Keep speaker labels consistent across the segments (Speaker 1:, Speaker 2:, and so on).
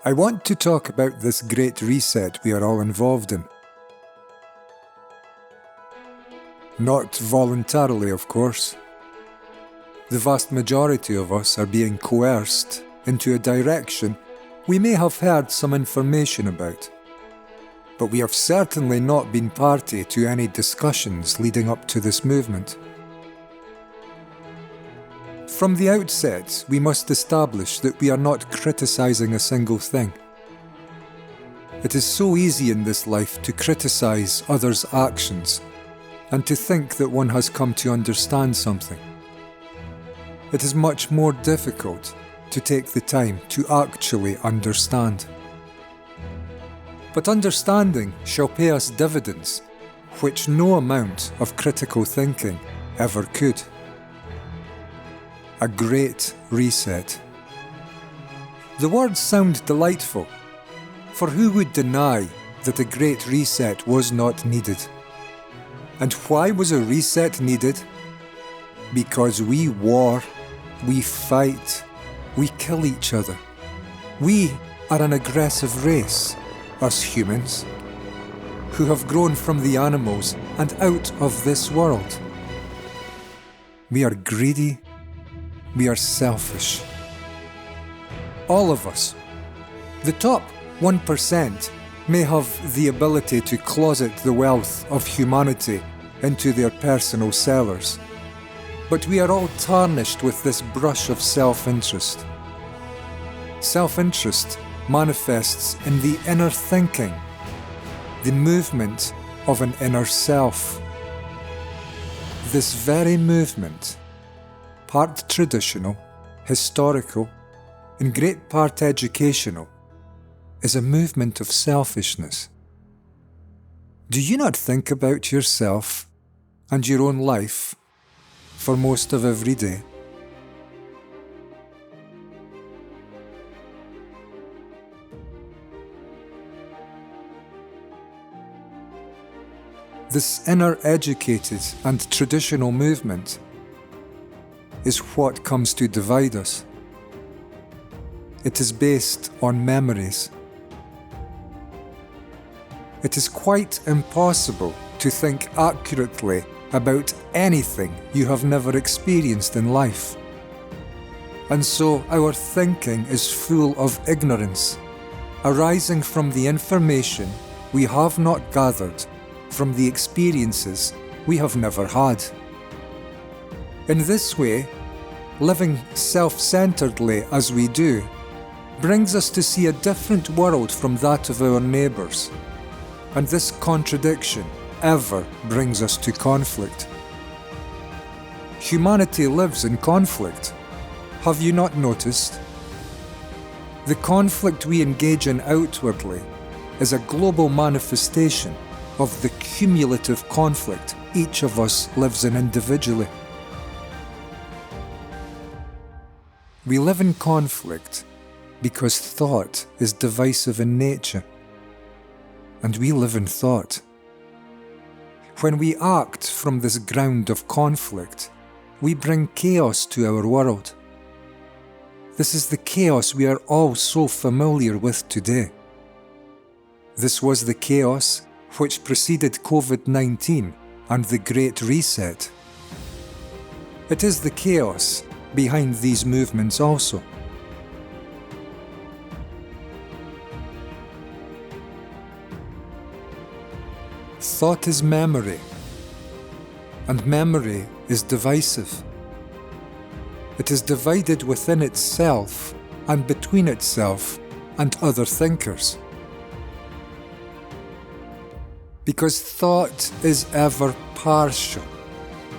Speaker 1: I want to talk about this great reset we are all involved in. Not voluntarily, of course. The vast majority of us are being coerced into a direction we may have heard some information about, but we have certainly not been party to any discussions leading up to this movement. From the outset, we must establish that we are not criticizing a single thing. It is so easy in this life to criticize others' actions and to think that one has come to understand something. It is much more difficult to take the time to actually understand. But understanding shall pay us dividends, which no amount of critical thinking ever could. A great reset. The words sound delightful, for who would deny that a great reset was not needed? And why was a reset needed? Because we war, we fight, we kill each other. We are an aggressive race, us humans, who have grown from the animals and out of this world. We are greedy. We are selfish. All of us. The top 1% may have the ability to closet the wealth of humanity into their personal cellars, but we are all tarnished with this brush of self-interest. Self-interest manifests in the inner thinking, the movement of an inner self. This very movement, part traditional, historical, in great part educational, is a movement of selfishness. Do you not think about yourself and your own life for most of every day? This inner educated and traditional movement is what comes to divide us. It is based on memories. It is quite impossible to think accurately about anything you have never experienced in life. And so our thinking is full of ignorance, arising from the information we have not gathered from the experiences we have never had. In this way, living self-centeredly as we do brings us to see a different world from that of our neighbours, and this contradiction ever brings us to conflict. Humanity lives in conflict. Have you not noticed? The conflict we engage in outwardly is a global manifestation of the cumulative conflict each of us lives in individually. We live in conflict because thought is divisive in nature, and we live in thought. When we act from this ground of conflict, we bring chaos to our world. This is the chaos we are all so familiar with today. This was the chaos which preceded COVID-19 and the Great Reset. It is the chaos behind these movements also. Thought is memory, and memory is divisive. It is divided within itself and between itself and other thinkers. Because thought is ever partial.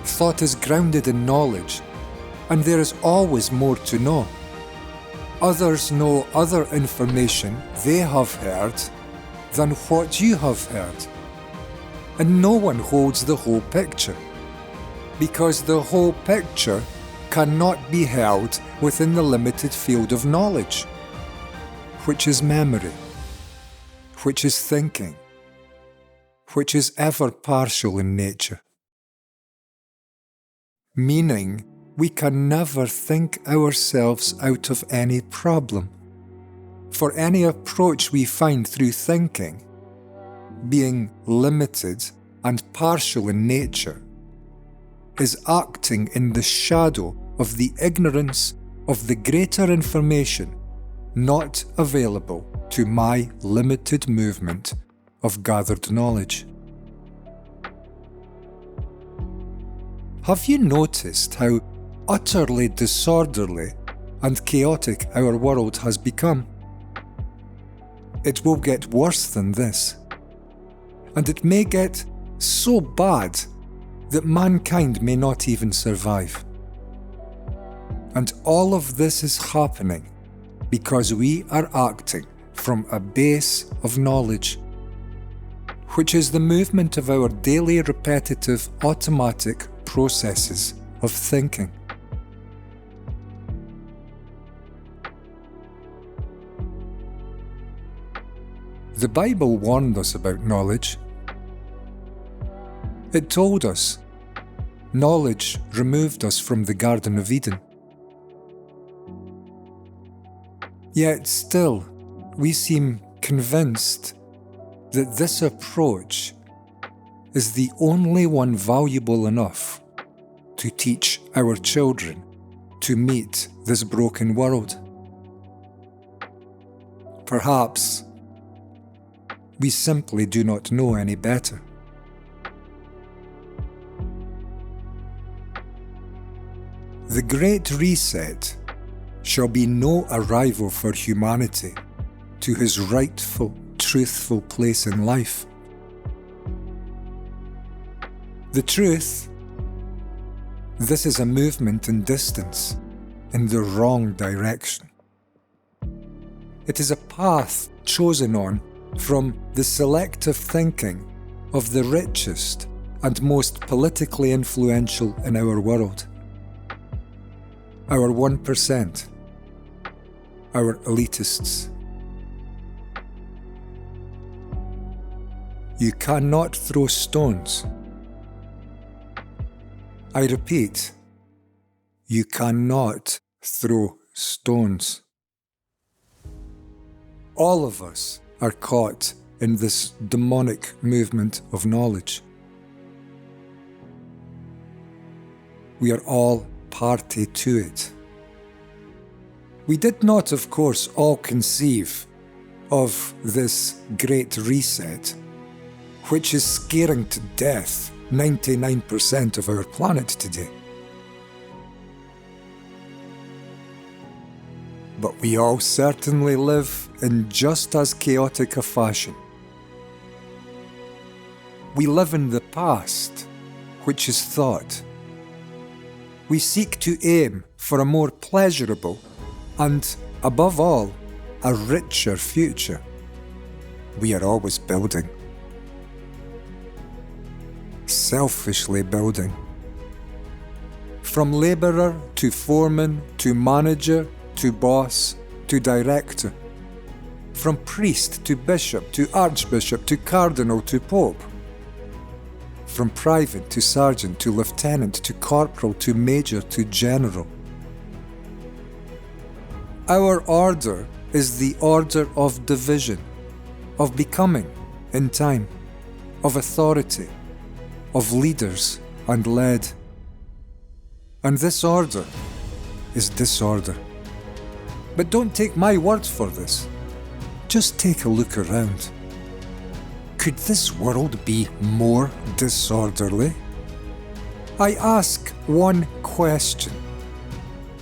Speaker 1: Thought is grounded in knowledge, and there is always more to know. Others know other information they have heard than what you have heard. And no one holds the whole picture, because the whole picture cannot be held within the limited field of knowledge, which is memory, which is thinking, which is ever partial in nature. Meaning, we can never think ourselves out of any problem, for any approach we find through thinking, being limited and partial in nature, is acting in the shadow of the ignorance of the greater information not available to my limited movement of gathered knowledge. Have you noticed how utterly disorderly and chaotic our world has become? It will get worse than this, and it may get so bad that mankind may not even survive. And all of this is happening because we are acting from a base of knowledge, which is the movement of our daily repetitive automatic processes of thinking. The Bible warned us about knowledge. It told us knowledge removed us from the Garden of Eden. Yet still, we seem convinced that this approach is the only one valuable enough to teach our children to meet this broken world. Perhaps we simply do not know any better. The Great Reset shall be no arrival for humanity to his rightful, truthful place in life. The truth, this is a movement in distance, in the wrong direction. It is a path chosen on from the selective thinking of the richest and most politically influential in our world. Our 1%, our elitists. You cannot throw stones. I repeat, you cannot throw stones. All of us are caught in this demonic movement of knowledge. We are all party to it. We did not, of course, all conceive of this Great Reset, which is scaring to death 99% of our planet today. But we all certainly live in just as chaotic a fashion. We live in the past, which is thought. We seek to aim for a more pleasurable and, above all, a richer future. We are always building. Selfishly building. From labourer to foreman to manager to boss to director. From priest to bishop to archbishop to cardinal to pope. From private to sergeant to lieutenant to corporal to major to general. Our order is the order of division, of becoming in time, of authority, of leaders and led. And this order is disorder. But don't take my word for this. Just take a look around. Could this world be more disorderly? I ask one question.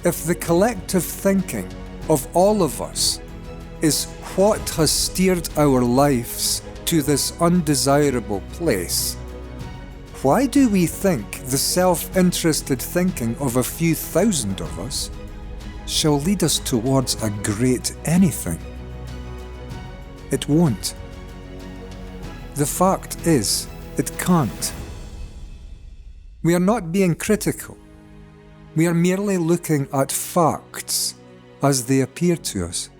Speaker 1: If the collective thinking of all of us is what has steered our lives to this undesirable place, why do we think the self-interested thinking of a few thousand of us shall lead us towards a great anything? It won't. The fact is, it can't. We are not being critical. We are merely looking at facts as they appear to us.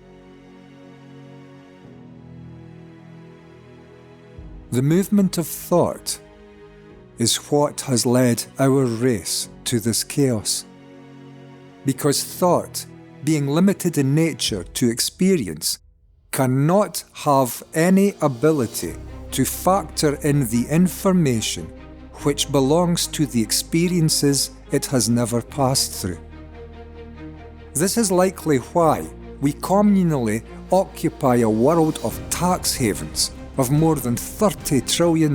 Speaker 1: The movement of thought is what has led our race to this chaos. Because thought, being limited in nature to experience, cannot have any ability to factor in the information which belongs to the experiences it has never passed through. This is likely why we communally occupy a world of tax havens of more than $30 trillion.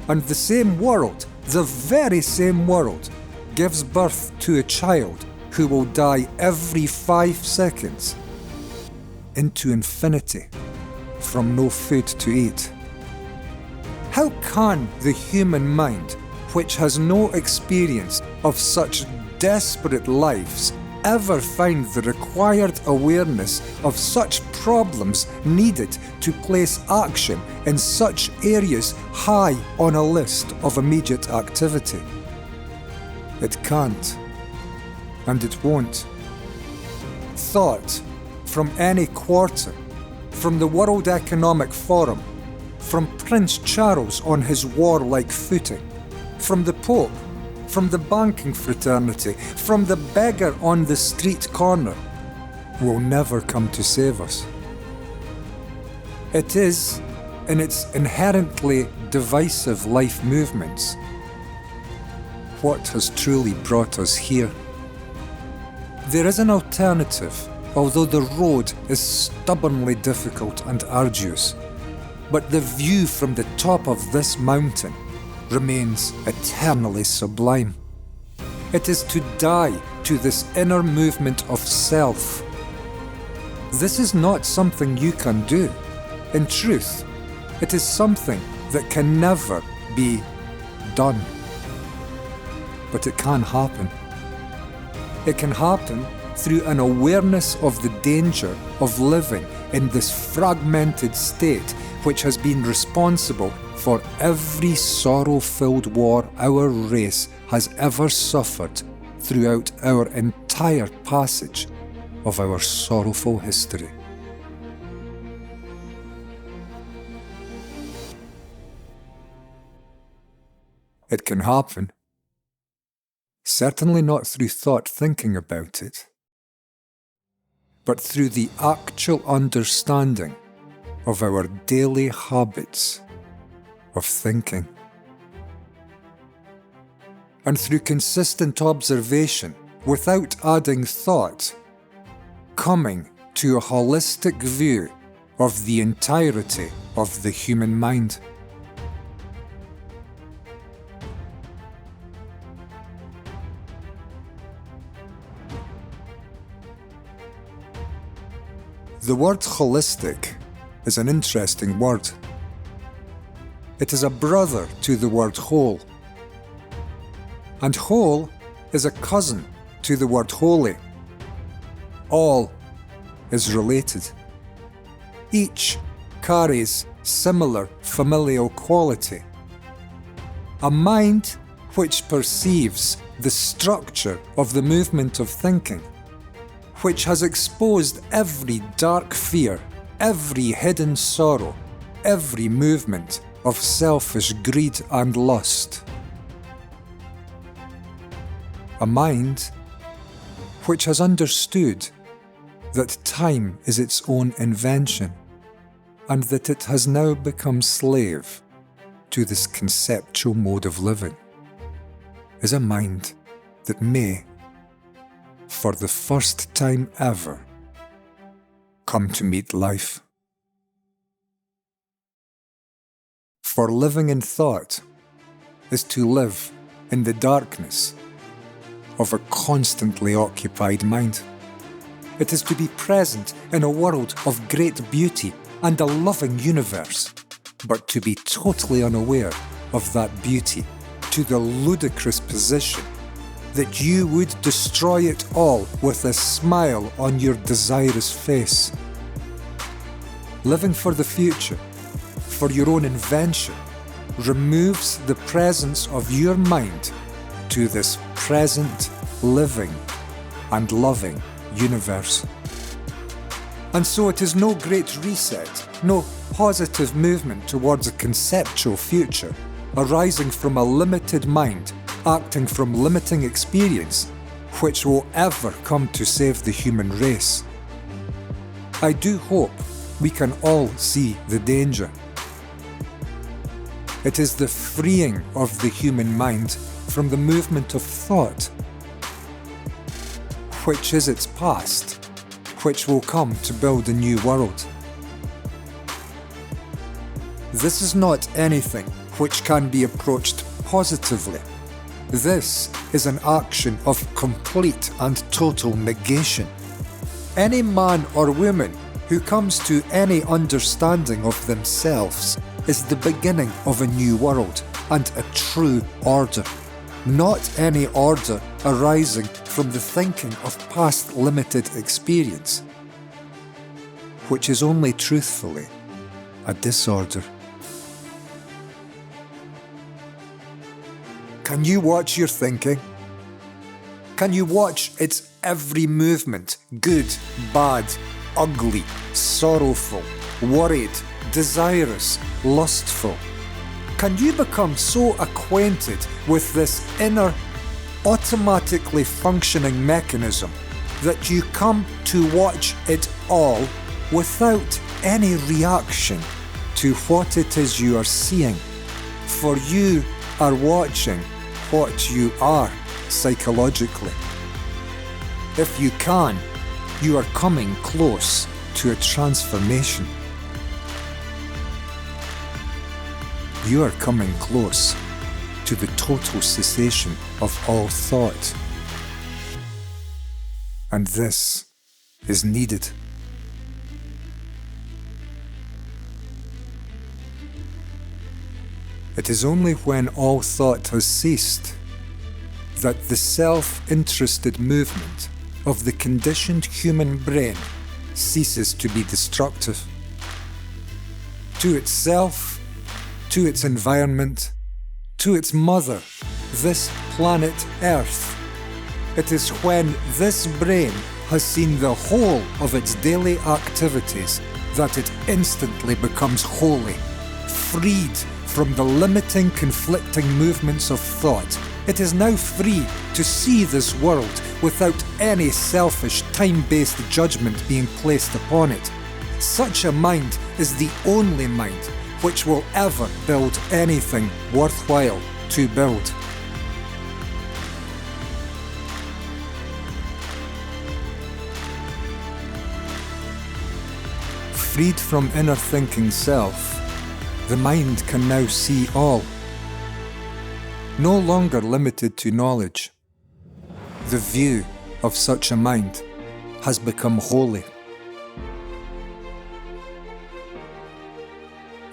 Speaker 1: And the same world, the very same world, gives birth to a child who will die every 5 seconds into infinity from no food to eat. How can the human mind, which has no experience of such desperate lives, ever find the required awareness of such problems needed to place action in such areas high on a list of immediate activity? It can't, and it won't. Thought from any quarter, from the World Economic Forum, from Prince Charles on his warlike footing, from the Pope, from the banking fraternity, from the beggar on the street corner, will never come to save us. It is, in its inherently divisive life movements, what has truly brought us here. There is an alternative, although the road is stubbornly difficult and arduous, but the view from the top of this mountain remains eternally sublime. It is to die to this inner movement of self. This is not something you can do. In truth, it is something that can never be done. But it can happen. It can happen through an awareness of the danger of living in this fragmented state which has been responsible for every sorrow-filled war our race has ever suffered throughout our entire passage of our sorrowful history. It can happen. Certainly not through thought thinking about it, but through the actual understanding of our daily habits of thinking. And through consistent observation, without adding thought, coming to a holistic view of the entirety of the human mind. The word holistic is an interesting word. It is a brother to the word whole. And whole is a cousin to the word holy. All is related. Each carries similar familial quality. A mind which perceives the structure of the movement of thinking, which has exposed every dark fear, every hidden sorrow, every movement of selfish greed and lust. A mind which has understood that time is its own invention and that it has now become slave to this conceptual mode of living, is a mind that may, for the first time ever, come to meet life. For living in thought is to live in the darkness of a constantly occupied mind. It is to be present in a world of great beauty and a loving universe, but to be totally unaware of that beauty to the ludicrous position that you would destroy it all with a smile on your desirous face. Living for the future, for your own invention, removes the presence of your mind to this present, living and loving universe. And so it is no great reset, no positive movement towards a conceptual future arising from a limited mind acting from limiting experience, which will ever come to save the human race. I do hope we can all see the danger. It is the freeing of the human mind from the movement of thought, which is its past, which will come to build a new world. This is not anything which can be approached positively. This is an action of complete and total negation. Any man or woman who comes to any understanding of themselves is the beginning of a new world and a true order, not any order arising from the thinking of past limited experience, which is only truthfully a disorder. Can you watch your thinking? Can you watch its every movement, good, bad, ugly, sorrowful, worried, desirous, lustful? Can you become so acquainted with this inner, automatically functioning mechanism that you come to watch it all without any reaction to what it is you are seeing? For you are watching what you are psychologically. If you can, you are coming close to a transformation. You are coming close to the total cessation of all thought. And this is needed. It is only when all thought has ceased that the self-interested movement of the conditioned human brain ceases to be destructive. To itself, to its environment, to its mother, this planet Earth. It is when this brain has seen the whole of its daily activities that it instantly becomes holy, freed from the limiting, conflicting movements of thought. It is now free to see this world without any selfish, time-based judgment being placed upon it. Such a mind is the only mind which will ever build anything worthwhile to build. Freed from inner thinking self, the mind can now see all. No longer limited to knowledge, the view of such a mind has become holy.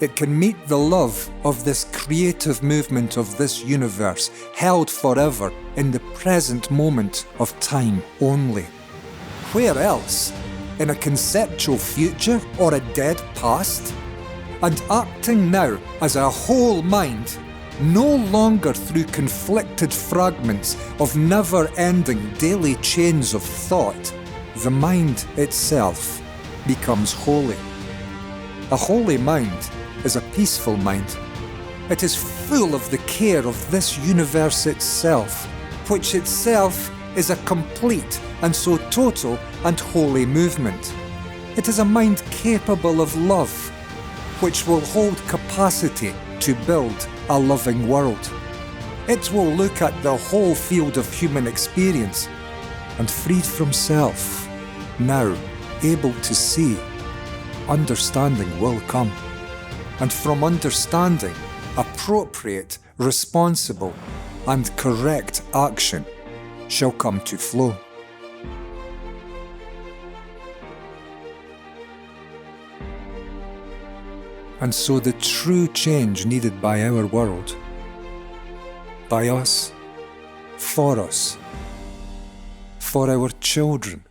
Speaker 1: It can meet the love of this creative movement of this universe, held forever in the present moment of time only. Where else? In a conceptual future or a dead past? And acting now as a whole mind, no longer through conflicted fragments of never-ending daily chains of thought, the mind itself becomes holy. A holy mind is a peaceful mind. It is full of the care of this universe itself, which itself is a complete and so total and holy movement. It is a mind capable of love, which will hold capacity to build a loving world. It will look at the whole field of human experience, and freed from self, now able to see, understanding will come. And from understanding, appropriate, responsible, and correct action shall come to flow. And so the true change needed by our world, by us, for our children,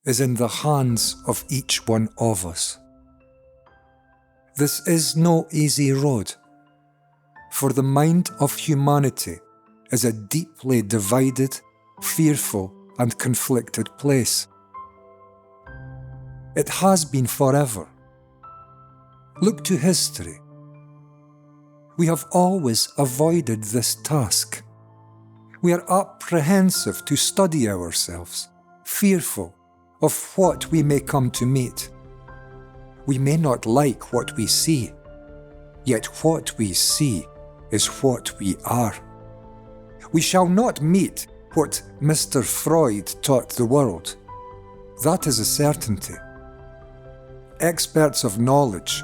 Speaker 1: is in the hands of each one of us. This is no easy road, for the mind of humanity is a deeply divided, fearful, and conflicted place. It has been forever. Look to history. We have always avoided this task. We are apprehensive to study ourselves, fearful of what we may come to meet. We may not like what we see, yet what we see is what we are. We shall not meet what Mr. Freud taught the world. That is a certainty. Experts of knowledge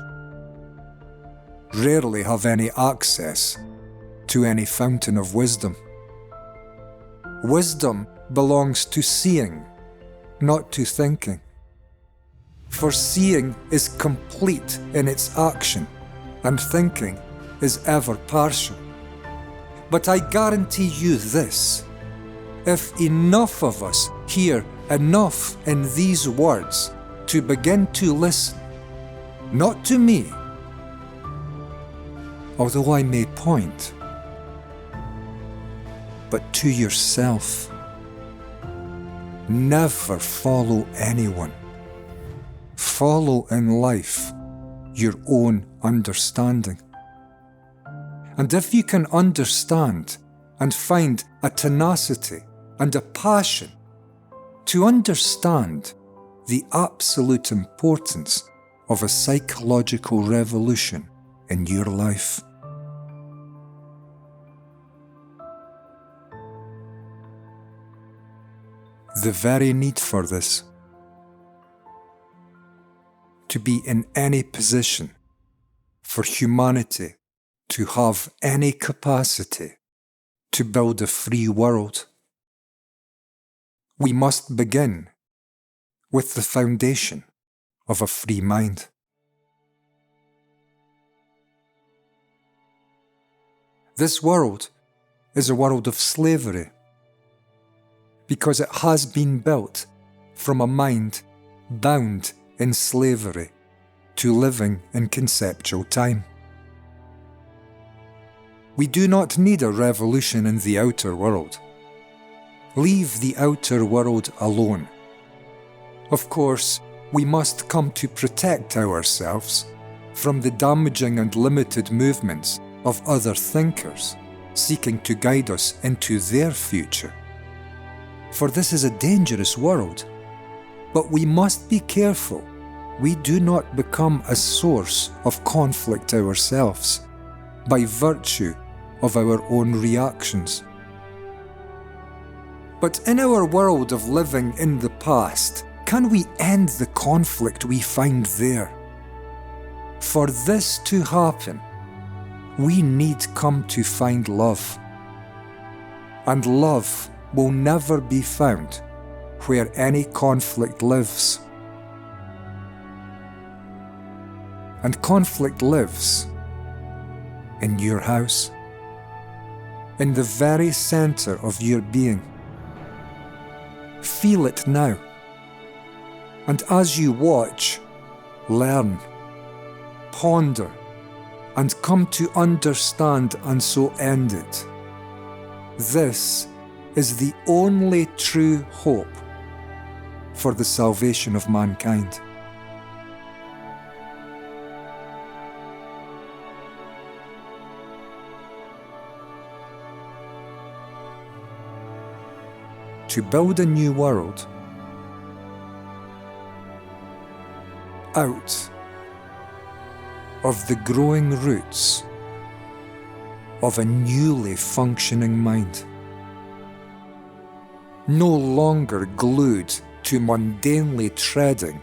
Speaker 1: rarely have any access to any fountain of wisdom. Wisdom belongs to seeing, not to thinking. For seeing is complete in its action, and thinking is ever partial. But I guarantee you this: if enough of us hear enough in these words to begin to listen, not to me, although I may point, but to yourself. Never follow anyone. Follow in life your own understanding. And if you can understand and find a tenacity and a passion to understand the absolute importance of a psychological revolution in your life, the very need for this, to be in any position for humanity to have any capacity to build a free world, we must begin with the foundation of a free mind. This world is a world of slavery, because it has been built from a mind bound in slavery to living in conceptual time. We do not need a revolution in the outer world. Leave the outer world alone. Of course, we must come to protect ourselves from the damaging and limited movements of other thinkers seeking to guide us into their future. For this is a dangerous world, but we must be careful we do not become a source of conflict ourselves by virtue of our own reactions. But in our world of living in the past, can we end the conflict we find there? For this to happen, we need come to find love. And love will never be found where any conflict lives. And conflict lives in your house, in the very center of your being. Feel it now. And as you watch, learn, ponder, and come to understand and so end it. This is the only true hope for the salvation of mankind. To build a new world out of the growing roots of a newly functioning mind, no longer glued to mundanely treading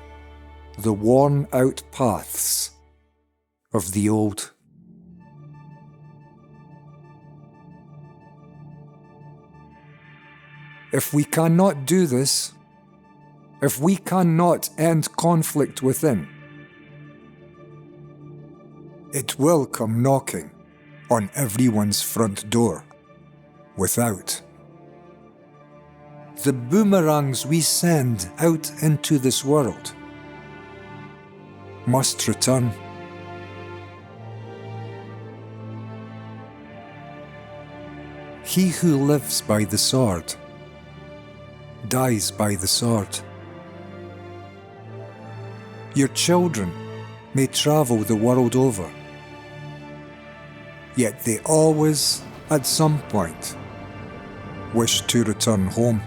Speaker 1: the worn-out paths of the old. If we cannot do this, if we cannot end conflict within, it will come knocking on everyone's front door without. The boomerangs we send out into this world must return. He who lives by the sword dies by the sword. Your children may travel the world over, yet they always, at some point, wish to return home.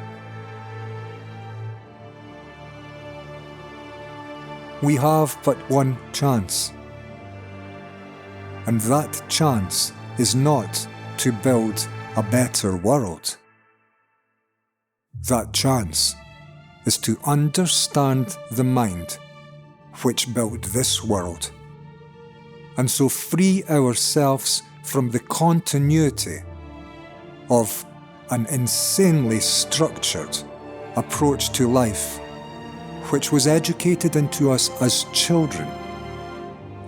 Speaker 1: we have but one chance. And that chance is not to build a better world. That chance is to understand the mind which built this world, and so free ourselves from the continuity of an insanely structured approach to life which was educated into us as children,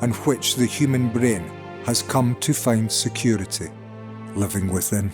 Speaker 1: and which the human brain has come to find security living within.